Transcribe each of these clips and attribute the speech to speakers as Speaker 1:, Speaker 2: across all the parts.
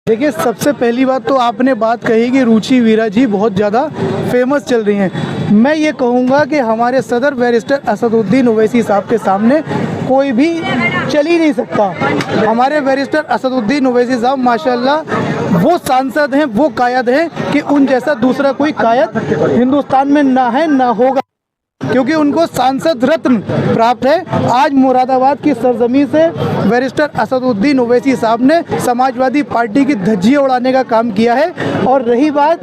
Speaker 1: देखिए, सबसे पहली बात तो आपने बात कही कि रुचि वीरा जी बहुत ज़्यादा फेमस चल रही हैं। मैं ये कहूँगा कि हमारे सदर बैरिस्टर असदुद्दीन ओवैसी साहब के सामने कोई भी चल ही नहीं सकता। हमारे बैरिस्टर असदुद्दीन ओवैसी साहब माशाल्लाह वो सांसद हैं, वो कायद हैं कि उन जैसा दूसरा कोई कायद हिंदुस्तान में ना है ना होगा, क्योंकि उनको सांसद रत्न प्राप्त है। आज मुरादाबाद की सरजमी से बैरिस्टर असदुद्दीन ओवैसी साहब ने समाजवादी पार्टी की धज्जियां उड़ाने का काम किया है। और रही बात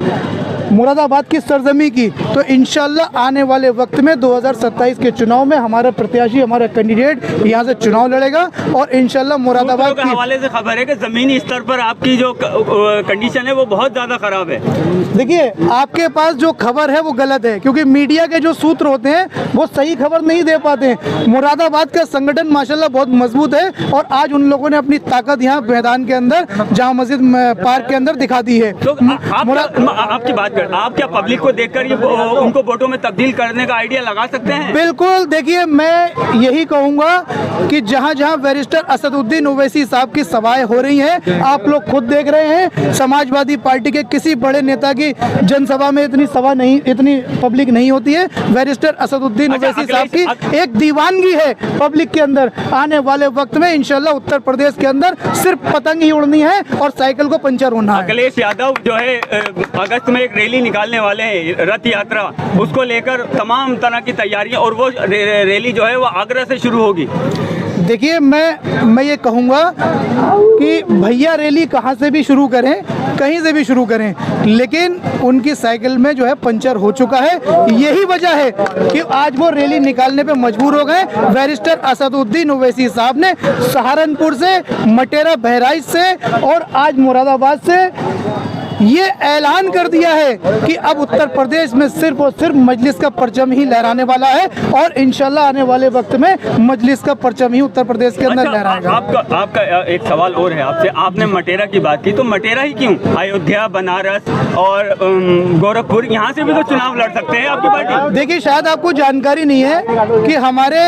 Speaker 1: मुरादाबाद की सरजमी की, तो इंशाल्लाह आने वाले वक्त में 2027 के चुनाव में हमारा प्रत्याशी, हमारा कैंडिडेट यहाँ से चुनाव लड़ेगा और इंशाल्लाह मुरादाबाद के
Speaker 2: हवाले से खबर है कि ज़मीनी स्तर पर आपकी जो कंडीशन है वो बहुत ज़्यादा ख़राब है।
Speaker 1: देखिए, आपके पास जो खबर है वो गलत है, क्योंकि मीडिया के जो सूत्र होते हैं वो सही खबर नहीं दे पाते हैं। मुरादाबाद का संगठन माशाल्लाह बहुत मजबूत है और आज उन लोगों ने अपनी ताकत यहाँ मैदान के अंदर, जामा मस्जिद पार्क के अंदर दिखा दी है।
Speaker 2: तो आपकी बात कर, आप क्या पब्लिक को देखकर ये उनको वोटों में तब्दील करने का आइडिया लगा सकते हैं?
Speaker 1: बिल्कुल। देखिए, मैं यही कहूँगा कि जहाँ जहाँ बैरिस्टर असदुद्दीन ओवैसी साहब की सभाएं हो रही हैं, आप लोग खुद देख रहे हैं, समाजवादी पार्टी के किसी बड़े नेता की जनसभा में इतनी पब्लिक नहीं होती है। बैरिस्टर असदुद्दीन ओवैसी साहब की एक दीवानगी है पब्लिक के अंदर। आने वाले वक्त में इंशाल्लाह उत्तर प्रदेश के अंदर सिर्फ पतंग ही उड़नी है और साइकिल को पंचर होना है।
Speaker 2: अखिलेश यादव जो है अगस्त में एक रैली निकालने वाले हैं, रथ यात्रा, उसको लेकर तमाम तरह की तैयारियां, और वो रैली जो है वो आगरा से शुरू होगी।
Speaker 1: देखिए, मैं ये कहूँगा कि भैया रैली कहाँ से भी शुरू करें, कहीं से भी शुरू करें, लेकिन उनकी साइकिल में जो है पंचर हो चुका है। यही वजह है कि आज वो रैली निकालने पे मजबूर हो गए। बैरिस्टर असदुद्दीन ओवैसी साहब ने सहारनपुर से, मटेरा बहराइच से और आज मुरादाबाद से ये ऐलान कर दिया है कि अब उत्तर प्रदेश में सिर्फ और सिर्फ मजलिस का परचम ही लहराने वाला है और इंशाल्लाह आने वाले वक्त में मजलिस का परचम ही उत्तर प्रदेश के अंदर लहराएगा।
Speaker 2: आपका एक सवाल और है आपसे। आपने मटेरा की बात की, तो मटेरा ही क्यों? अयोध्या, बनारस और गोरखपुर, यहाँ से भी तो चुनाव लड़ सकते हैं आपकी पार्टी।
Speaker 1: देखिए, शायद आपको जानकारी नहीं है कि हमारे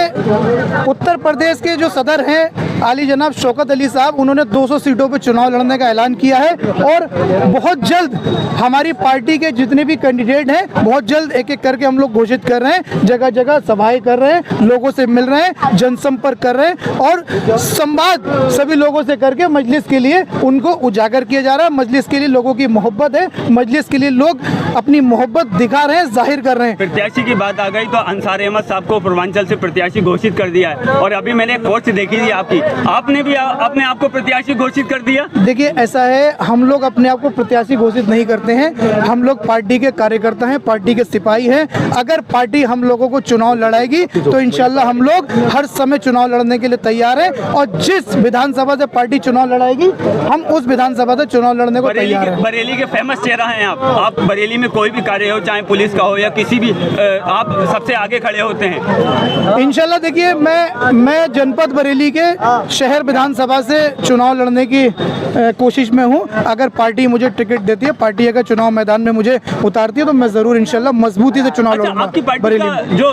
Speaker 1: उत्तर प्रदेश के जो सदर हैं आली जनाब शौकत अली साहब, उन्होंने 200 सीटों पर चुनाव लड़ने का ऐलान किया है और बहुत जल्द हमारी पार्टी के जितने भी कैंडिडेट हैं बहुत जल्द एक एक करके हम लोग घोषित कर रहे हैं। जगह जगह सभाएं कर रहे हैं, लोगों से मिल रहे हैं, जनसंपर्क कर रहे हैं और संवाद सभी लोगों से करके मजलिस के लिए उनको उजागर किया जा रहा है। मजलिस के लिए लोगों की मोहब्बत है, मजलिस के लिए लोग अपनी मोहब्बत दिखा रहे हैं, जाहिर कर रहे हैं।
Speaker 2: प्रत्याशी की बात आ गई तो अंसार अहमद साहब को पूर्वांचल से प्रत्याशी घोषित कर दिया है और अभी मैंने पोस्ट देखी थी आपकी, आपने भी अपने आप को प्रत्याशी घोषित कर दिया।
Speaker 1: देखिए, ऐसा है, हम लोग अपने आप को प्रत्याशी घोषित नहीं करते हैं। हम लोग पार्टी के कार्यकर्ता हैं, पार्टी के सिपाही हैं। अगर पार्टी हम लोगों को चुनाव लड़ाएगी तो इंशाल्लाह हम लोग हर समय चुनाव लड़ने के लिए तैयार हैं और जिस विधानसभा से पार्टी चुनाव लड़ाएगी हम उस विधानसभा से चुनाव लड़ने को तैयार हैं।
Speaker 2: बरेली के फेमस चेहरा हैं आप बरेली में कोई भी कार्य हो, चाहे पुलिस का हो या किसी भी, आप सबसे आगे खड़े होते हैं
Speaker 1: इंशाल्लाह। देखिए, मैं जनपद बरेली के शहर विधानसभा से चुनाव लड़ने की कोशिश में हूँ। अगर पार्टी मुझे टिकट देती है, पार्टी अगर चुनाव मैदान में मुझे उतारती है तो मैं जरूर इंशाल्लाह मजबूती से चुनाव लड़ूंगा।
Speaker 2: आपकी पार्टी का जो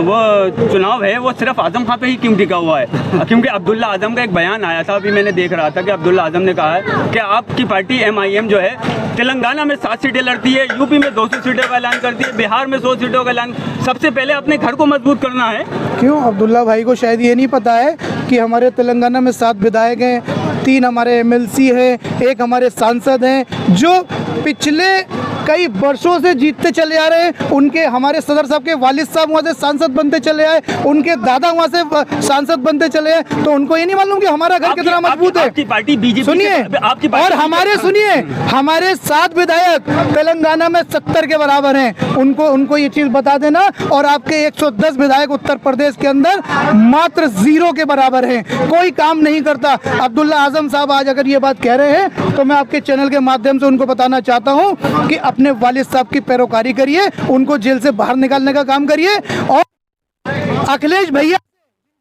Speaker 2: वो चुनाव है वो सिर्फ आजम खां पे ही क्यों टिका हुआ है? क्योंकि अब्दुल्ला आजम का एक बयान आया था, अभी मैंने देख रहा था कि अब्दुल्ला आजम ने कहा है कि आपकी पार्टी MIM जो है तेलंगाना में 7 सीटें लड़ती है, यूपी में 200 सीटों का ऐलान करती है, बिहार में 100 सीटों का ऐलान। सबसे पहले अपने घर को मजबूत करना है।
Speaker 1: क्यों? अब्दुल्ला भाई को शायद ये नहीं पता है कि हमारे तेलंगाना में 7 विधायक हैं, 3 हमारे MLC हैं, 1 हमारे सांसद हैं जो पिछले कई वर्षों से जीतते चले आ रहे हैं। उनके, हमारे सदर साहब के वालिद साहब वहाँ से सांसद बनते चले आए, उनके दादा वहाँ से सांसद बनते चले आए, तो उनको ये नहीं मालूम कि हमारा घर कितना मजबूत है।
Speaker 2: आपकी पार्टी BJP,
Speaker 1: सुनिए, और हमारे 7 विधायक तेलंगाना में 70 के बराबर हैं। उनको ये चीज बता देना। और आपके 110 विधायक उत्तर प्रदेश के अंदर मात्र 0 के बराबर हैं, कोई काम नहीं करता। अब्दुल्ला आजम साहब आज अगर ये बात कह रहे हैं तो मैं आपके चैनल के माध्यम से उनको बताना चाहता हूँ कि अपने वालिद साहब की पैरोकारी करिए, उनको जेल से बाहर निकालने का काम करिए और अखिलेश भैया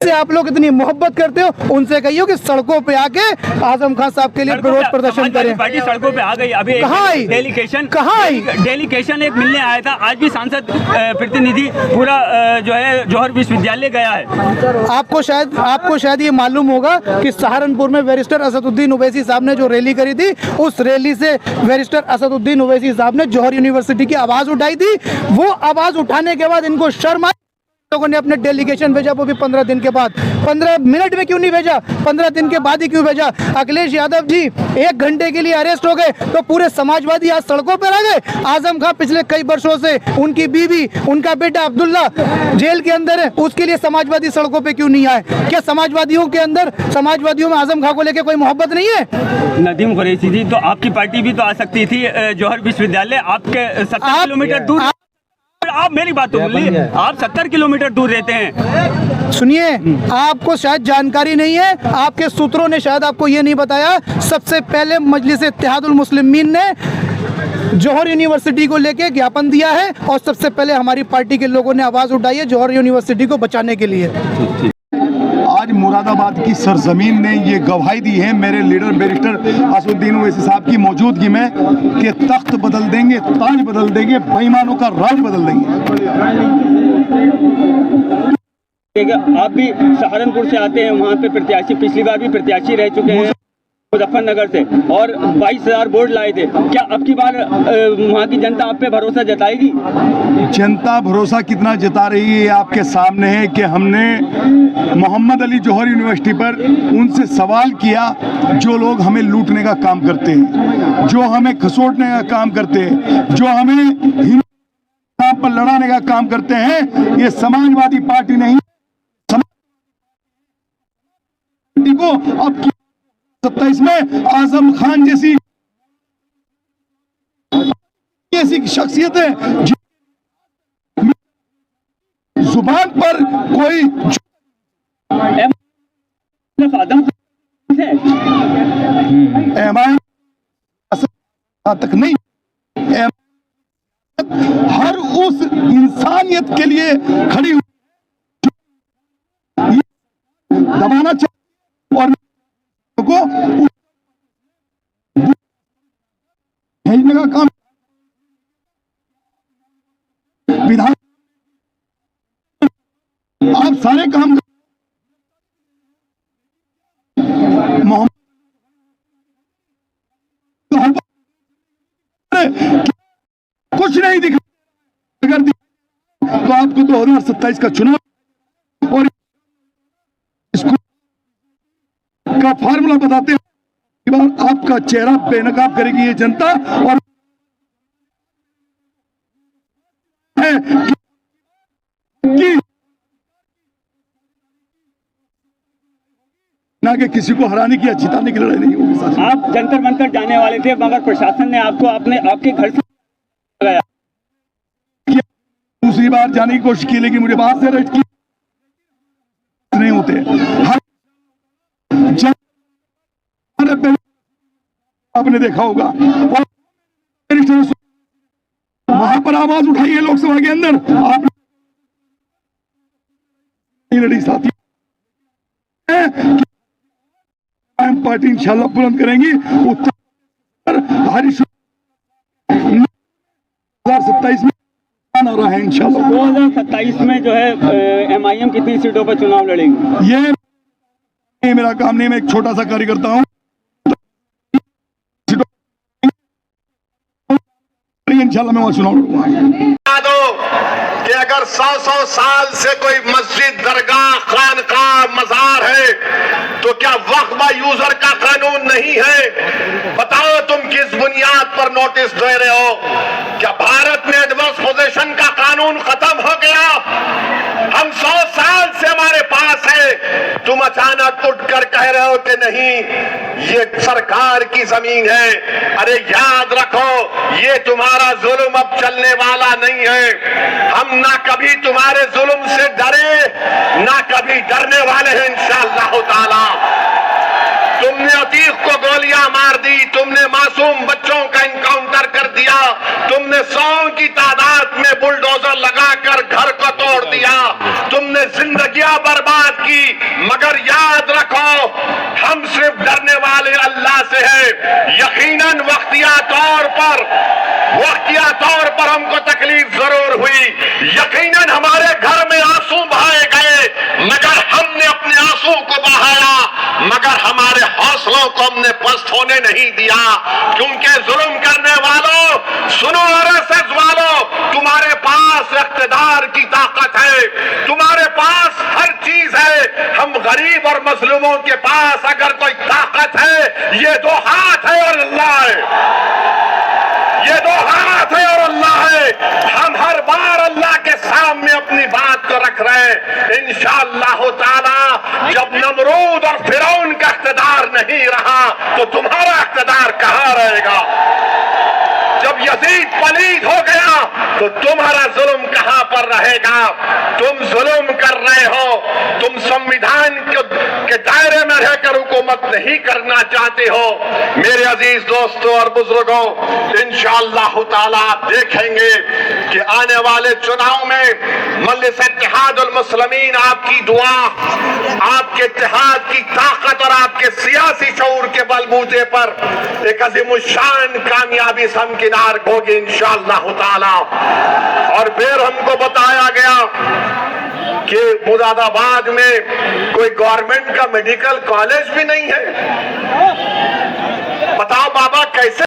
Speaker 1: से आप लोग इतनी मोहब्बत करते हो, उनसे कहियो कि सड़कों पे आके आजम खान साहब के लिए विरोध प्रदर्शन करें।
Speaker 2: पार्टी सड़कों पे आ गई। अभी
Speaker 1: कहाँ आई?
Speaker 2: डेलीगेशन एक मिलने आया था। आज भी सांसद प्रतिनिधि पूरा जो है जौहर विश्वविद्यालय गया है।
Speaker 1: आपको शायद ये मालूम होगा कि सहारनपुर में बैरिस्टर असदुद्दीन ओवैसी साहब ने जो रैली करी थी, उस रैली से बैरिस्टर असदुद्दीन ओवैसी साहब ने जौहर यूनिवर्सिटी की आवाज उठाई थी। वो आवाज उठाने के बाद इनको शर्म आई, लोगों ने अपने डेलीगेशन भेजा, वो भी 15 दिन के बाद। 15 मिनट में क्यों नहीं भेजा, 15 दिन के बाद ही क्यों भेजा? अखिलेश यादव जी 1 घंटे के लिए अरेस्ट हो गए तो पूरे समाजवादी आज सड़कों पर आ गए। आजम खान पिछले कई वर्षों से, उनकी बीवी, उनका बेटा अब्दुल्ला जेल के अंदर है, उसके लिए समाजवादी सड़कों पे क्यों नहीं आए? क्या समाजवादियों में आजम खान को लेकर कोई मोहब्बत नहीं है?
Speaker 2: नदीम कुरैशी जी, तो आपकी पार्टी भी तो आ सकती थी जौहर विश्वविद्यालय। आपके 70 किलोमीटर दूर, आप मेरी बात तो सुनिए, आप 70 किलोमीटर दूर रहते हैं।
Speaker 1: सुनिए, आपको शायद जानकारी नहीं है, आपके सूत्रों ने शायद आपको ये नहीं बताया। सबसे पहले मजलिस इत्तेहादुल मुस्लिमीन ने जौहर यूनिवर्सिटी को लेके ज्ञापन दिया है और सबसे पहले हमारी पार्टी के लोगों ने आवाज उठाई है जौहर यूनिवर्सिटी को बचाने के लिए।
Speaker 3: आज मुरादाबाद की सरजमीन ने ये गवाही दी है मेरे लीडर बैरिस्टर असदुद्दीन ओवैसी साहब की मौजूदगी में कि तख्त बदल देंगे, ताज बदल देंगे, बेईमानों का राज बदल देंगे।
Speaker 2: आप भी सहारनपुर से आते हैं, वहाँ पे प्रत्याशी, पिछली बार भी प्रत्याशी रह चुके हैं मुजफ्फरनगर से, और 22,000 वोट लाए थे। क्या अब की बार वहाँ की जनता आप पे भरोसा जताएगी?
Speaker 3: जनता भरोसा कितना जता रही है आपके सामने है कि हमने मोहम्मद अली जौहर यूनिवर्सिटी पर उनसे सवाल किया, जो लोग हमें लूटने का काम करते हैं, जो हमें खसोटने का काम करते हैं, जो हमें हिंदू पर लड़ाने का काम करते हैं, ये समाजवादी पार्टी नहीं। पार्टी को अब 27 में आजम खान जैसी शख्सियत है, जुबान पर कोई तक नहीं, हर उस इंसानियत के लिए खड़ी दबाना चाहिए और को भेजने का काम विधान आप सारे काम मोहम्मद कुछ नहीं दिखा, अगर तो आपको 2027 का चुनाव और इसको का फार्मूला बताते हैं। आपका चेहरा बेनकाब करेगी ये जनता, और ना कि किसी को हराने की या जिताने की लड़ाई नहीं होगी।
Speaker 2: आप जंतर मंतर जाने वाले थे, मगर प्रशासन ने आपको आपके घर से लगाया।
Speaker 3: दूसरी बार जाने की कोशिश की, लेकिन मुझे बाहर से अरेस्ट की नहीं होते। आपने देखा होगा, और वहां पर आवाज उठाई है लोकसभा के अंदर, आपने लड़ी साथी पार्टी इंशाल्लाह बुलंद करेंगी। उत्तर 2027 में आ रहा है इंशाल्लाह।
Speaker 2: 2027 में जो है MIM कितनी सीटों पर चुनाव लड़ेगी?
Speaker 3: ये मेरा काम नहीं, मैं एक छोटा सा कार्यकर्ता हूँ। इंशाल्लाह मैं वहां चुनाव लड़ूंगा।
Speaker 4: कि अगर 100 साल से कोई मस्जिद, दरगाह, खानकाह, मजार है तो क्या वक्फ यूजर का कानून नहीं है? बताओ तुम किस बुनियाद पर नोटिस दे रहे हो? क्या भारत में एडवर्स पोजीशन का कानून खत्म हो गया? हम 100 साल से हमारे पास है, तुम अचानक उठकर कह रहे हो कि नहीं ये सरकार की जमीन है। अरे याद रखो, ये तुम्हारा जुल्म अब चलने वाला नहीं है। हम ना कभी तुम्हारे जुल्म से डरे, ना कभी डरने वाले हैं इंशाअल्लाह ताला। तुमने अतीक को गोलियां मार दी, तुमने मासूम बच्चों का इनकाउंटर कर दिया, तुमने 100 की तादाद में बुलडोजर लगाकर घर को तोड़ दिया, तुमने जिंदगियां बर्बाद की, मगर याद रखो हम सिर्फ डरने वाले अल्लाह से है। यकीनन वक्तिया तौर पर हमको तकलीफ जरूर हुई, यकीनन हमारे घर में आंसू बहाए गए, मगर हमने अपने आंसू को बहाया, मगर हमारे हौसलों को हमने पस्त होने नहीं दिया। क्योंकि जुल्म करने वालों, सुनो आरएसएस वालों, तुम्हारे पास इख्तिदार की ताकत है, तुम्हारे पास हर चीज है। हम गरीब और मजलूमों के पास अगर कोई ताकत है, ये दो हाथ है और अल्लाह है, ये दो हाथ है और अल्लाह है। हम हर बार अल्लाह के सामने अपनी बात को रख रहे हैं। इंशाअल्लाह ताला जब नमरूद और फिरौन का इख्तिदार नहीं रहा तो तुम्हारा इख्तिदार कहां रहेगा? जब यजीद पलीद हो गया तो तुम्हारा जुल्म कहां पर रहेगा? तुम जुल्म कर रहे हो, तुम संविधान के दायरे में रहकर हुकूमत नहीं करना चाहते हो। मेरे अजीज दोस्तों और बुजुर्गों, इंशाअल्लाह ताला आप देखेंगे कि आने वाले चुनाव में मजलिस इत्तेहादुल मुस्लिमीन आपकी दुआ, आपके इत्तेहाद की ताकत और आपके सियासी शऊर के बलबूते पर एक अज़ीमुश्शान कामयाबी से हमकिनार होगी इंशाअल्लाह ताला। और फिर हमको बताया गया कि मुरादाबाद में कोई गवर्नमेंट का मेडिकल कॉलेज भी नहीं है। बताओ बाबा कैसे